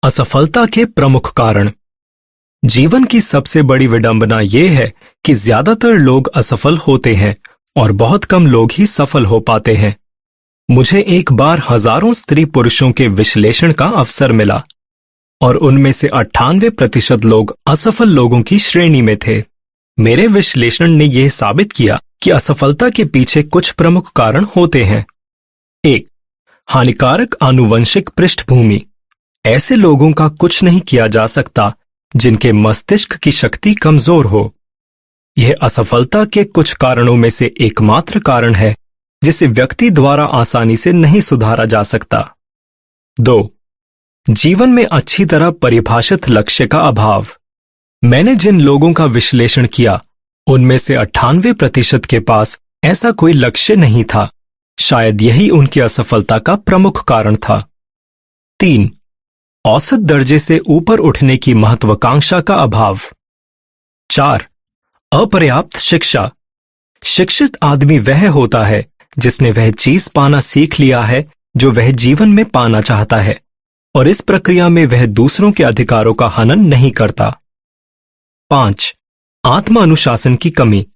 असफलता के प्रमुख कारण। जीवन की सबसे बड़ी विडंबना यह है कि ज्यादातर लोग असफल होते हैं और बहुत कम लोग ही सफल हो पाते हैं। मुझे एक बार हजारों स्त्री पुरुषों के विश्लेषण का अवसर मिला और उनमें से 98% लोग असफल लोगों की श्रेणी में थे। मेरे विश्लेषण ने यह साबित किया कि असफलता के पीछे कुछ प्रमुख कारण होते हैं। 1. हानिकारक आनुवंशिक पृष्ठभूमि। ऐसे लोगों का कुछ नहीं किया जा सकता जिनके मस्तिष्क की शक्ति कमजोर हो। यह असफलता के कुछ कारणों में से एकमात्र कारण है जिसे व्यक्ति द्वारा आसानी से नहीं सुधारा जा सकता। 2. जीवन में अच्छी तरह परिभाषित लक्ष्य का अभाव। मैंने जिन लोगों का विश्लेषण किया उनमें से 98% के पास ऐसा कोई लक्ष्य नहीं था। शायद यही उनकी असफलता का प्रमुख कारण था। 3. औसत दर्जे से ऊपर उठने की महत्वाकांक्षा का अभाव। 4. अपर्याप्त शिक्षा। शिक्षित आदमी वह होता है जिसने वह चीज पाना सीख लिया है जो वह जीवन में पाना चाहता है और इस प्रक्रिया में वह दूसरों के अधिकारों का हनन नहीं करता। 5. आत्म अनुशासन की कमी।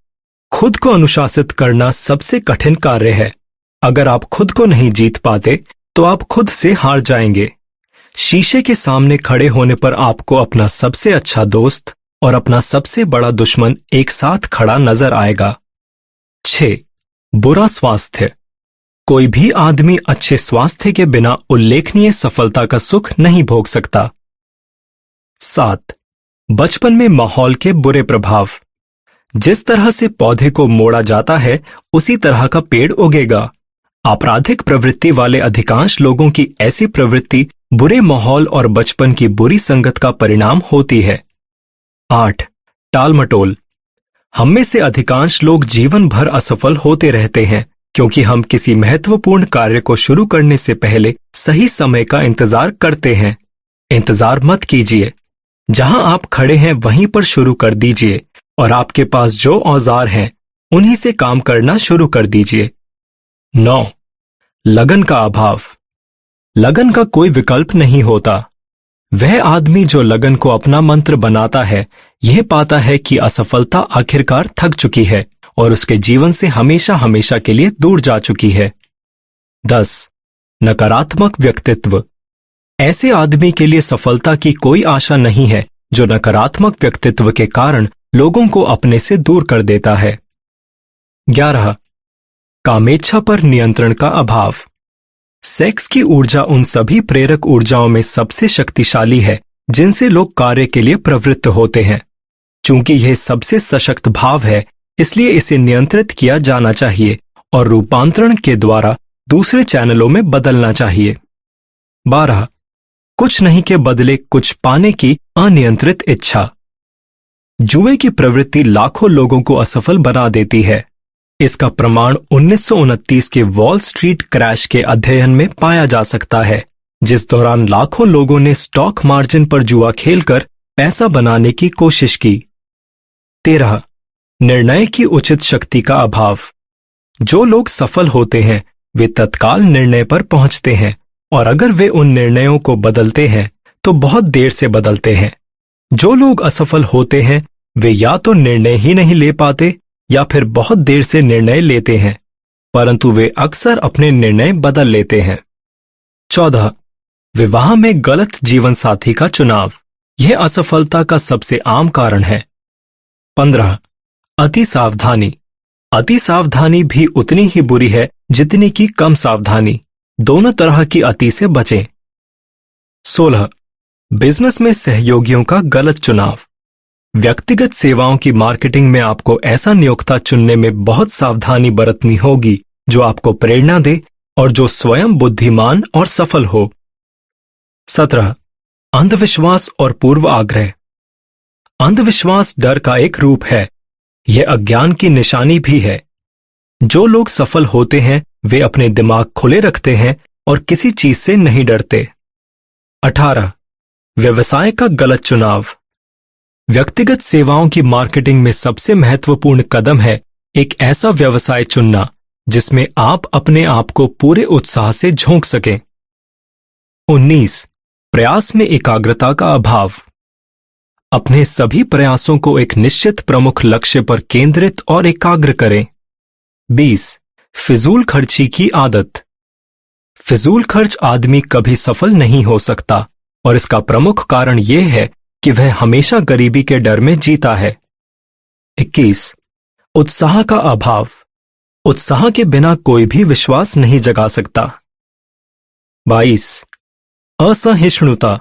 खुद को अनुशासित करना सबसे कठिन कार्य है। अगर आप खुद को नहीं जीत पाते तो आप खुद से हार जाएंगे। शीशे के सामने खड़े होने पर आपको अपना सबसे अच्छा दोस्त और अपना सबसे बड़ा दुश्मन एक साथ खड़ा नजर आएगा। 6. बुरा स्वास्थ्य। कोई भी आदमी अच्छे स्वास्थ्य के बिना उल्लेखनीय सफलता का सुख नहीं भोग सकता। 7. बचपन में माहौल के बुरे प्रभाव। जिस तरह से पौधे को मोड़ा जाता है उसी तरह का पेड़ उगेगा। आपराधिक प्रवृत्ति वाले अधिकांश लोगों की ऐसी प्रवृत्ति बुरे माहौल और बचपन की बुरी संगत का परिणाम होती है। 8. टालमटोल। हम में से अधिकांश लोग जीवन भर असफल होते रहते हैं क्योंकि हम किसी महत्वपूर्ण कार्य को शुरू करने से पहले सही समय का इंतजार करते हैं। इंतजार मत कीजिए। जहां आप खड़े हैं वहीं पर शुरू कर दीजिए और आपके पास जो औजार हैं उन्हीं से काम करना शुरू कर दीजिए। 9. लगन का अभाव। लगन का कोई विकल्प नहीं होता। वह आदमी जो लगन को अपना मंत्र बनाता है यह पाता है कि असफलता आखिरकार थक चुकी है और उसके जीवन से हमेशा हमेशा के लिए दूर जा चुकी है। 10. नकारात्मक व्यक्तित्व। ऐसे आदमी के लिए सफलता की कोई आशा नहीं है जो नकारात्मक व्यक्तित्व के कारण लोगों को अपने से दूर कर देता है। 11. कामेच्छा पर नियंत्रण का अभाव। सेक्स की ऊर्जा उन सभी प्रेरक ऊर्जाओं में सबसे शक्तिशाली है जिनसे लोग कार्य के लिए प्रवृत्त होते हैं। चूंकि यह सबसे सशक्त भाव है इसलिए इसे नियंत्रित किया जाना चाहिए और रूपांतरण के द्वारा दूसरे चैनलों में बदलना चाहिए। 12. कुछ नहीं के बदले कुछ पाने की अनियंत्रित इच्छा। जुए की प्रवृत्ति लाखों लोगों को असफल बना देती है। इसका प्रमाण 1929 के वॉल स्ट्रीट क्रैश के अध्ययन में पाया जा सकता है जिस दौरान लाखों लोगों ने स्टॉक मार्जिन पर जुआ खेलकर पैसा बनाने की कोशिश की। 13. निर्णय की उचित शक्ति का अभाव। जो लोग सफल होते हैं वे तत्काल निर्णय पर पहुंचते हैं और अगर वे उन निर्णयों को बदलते हैं तो बहुत देर से बदलते हैं। जो लोग असफल होते हैं वे या तो निर्णय ही नहीं ले पाते या फिर बहुत देर से निर्णय लेते हैं परंतु वे अक्सर अपने निर्णय बदल लेते हैं। 14. विवाह में गलत जीवन साथी का चुनाव। यह असफलता का सबसे आम कारण है। 15. अति सावधानी। अति सावधानी भी उतनी ही बुरी है जितनी की कम सावधानी। दोनों तरह की अति से बचें। 16. बिजनेस में सहयोगियों का गलत चुनाव। व्यक्तिगत सेवाओं की मार्केटिंग में आपको ऐसा नियोक्ता चुनने में बहुत सावधानी बरतनी होगी जो आपको प्रेरणा दे और जो स्वयं बुद्धिमान और सफल हो। 17. अंधविश्वास और पूर्व आग्रह। अंधविश्वास डर का एक रूप है। यह अज्ञान की निशानी भी है। जो लोग सफल होते हैं वे अपने दिमाग खुले रखते हैं और किसी चीज से नहीं डरते। 18. व्यवसाय का गलत चुनाव। व्यक्तिगत सेवाओं की मार्केटिंग में सबसे महत्वपूर्ण कदम है एक ऐसा व्यवसाय चुनना जिसमें आप अपने आप को पूरे उत्साह से झोंक सकें। 19. प्रयास में एकाग्रता का अभाव। अपने सभी प्रयासों को एक निश्चित प्रमुख लक्ष्य पर केंद्रित और एकाग्र करें। 20 फिजूल खर्ची की आदत। फिजूल खर्च आदमी कभी सफल नहीं हो सकता और इसका प्रमुख कारण यह है कि वह हमेशा गरीबी के डर में जीता है। 21 उत्साह का अभाव। उत्साह के बिना कोई भी विश्वास नहीं जगा सकता। 22 असहिष्णुता।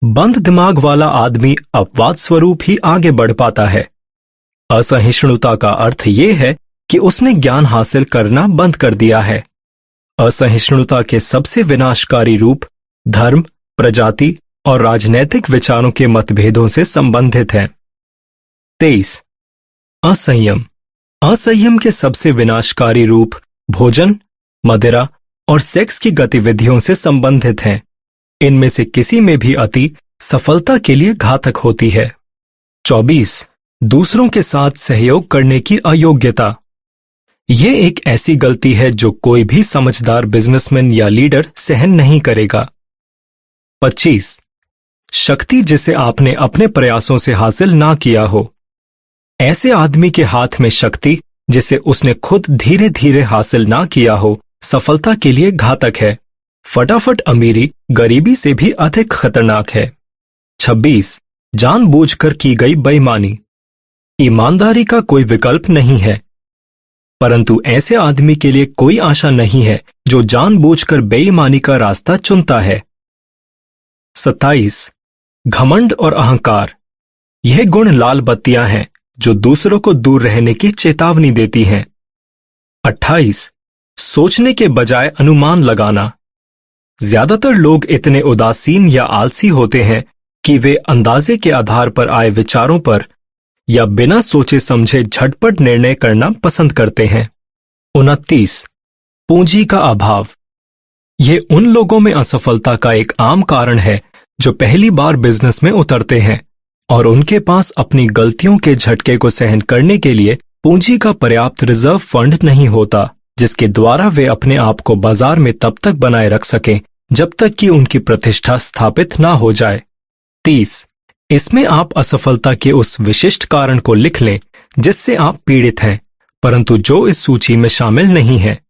बंद दिमाग वाला आदमी अपवाद स्वरूप ही आगे बढ़ पाता है। असहिष्णुता का अर्थ यह है कि उसने ज्ञान हासिल करना बंद कर दिया है। असहिष्णुता के सबसे विनाशकारी रूप धर्म, प्रजाति और राजनैतिक विचारों के मतभेदों से संबंधित हैं। 23 असंयम। असंयम के सबसे विनाशकारी रूप भोजन, मदिरा और सेक्स की गतिविधियों से संबंधित हैं। इनमें से किसी में भी अति सफलता के लिए घातक होती है। 24 दूसरों के साथ सहयोग करने की अयोग्यता। यह एक ऐसी गलती है जो कोई भी समझदार बिजनेसमैन या लीडर सहन नहीं करेगा। 25 शक्ति जिसे आपने अपने प्रयासों से हासिल ना किया हो। ऐसे आदमी के हाथ में शक्ति जिसे उसने खुद धीरे धीरे हासिल ना किया हो सफलता के लिए घातक है। फटाफट अमीरी गरीबी से भी अधिक खतरनाक है। 26 जानबूझकर की गई बेईमानी। ईमानदारी का कोई विकल्प नहीं है, परंतु ऐसे आदमी के लिए कोई आशा नहीं है जो जानबूझकर बेईमानी का रास्ता चुनता है। 27 घमंड और अहंकार। यह गुण लाल बत्तियां हैं जो दूसरों को दूर रहने की चेतावनी देती हैं। 28 सोचने के बजाय अनुमान लगाना। ज्यादातर लोग इतने उदासीन या आलसी होते हैं कि वे अंदाजे के आधार पर आए विचारों पर या बिना सोचे समझे झटपट निर्णय करना पसंद करते हैं। 29 पूंजी का अभाव। यह उन लोगों में असफलता का एक आम कारण है जो पहली बार बिजनेस में उतरते हैं और उनके पास अपनी गलतियों के झटके को सहन करने के लिए पूंजी का पर्याप्त रिजर्व फंड नहीं होता जिसके द्वारा वे अपने आप को बाजार में तब तक बनाए रख सकें जब तक कि उनकी प्रतिष्ठा स्थापित ना हो जाए। 30 इसमें आप असफलता के उस विशिष्ट कारण को लिख लें जिससे आप पीड़ित हैं, परंतु जो इस सूची में शामिल नहीं है।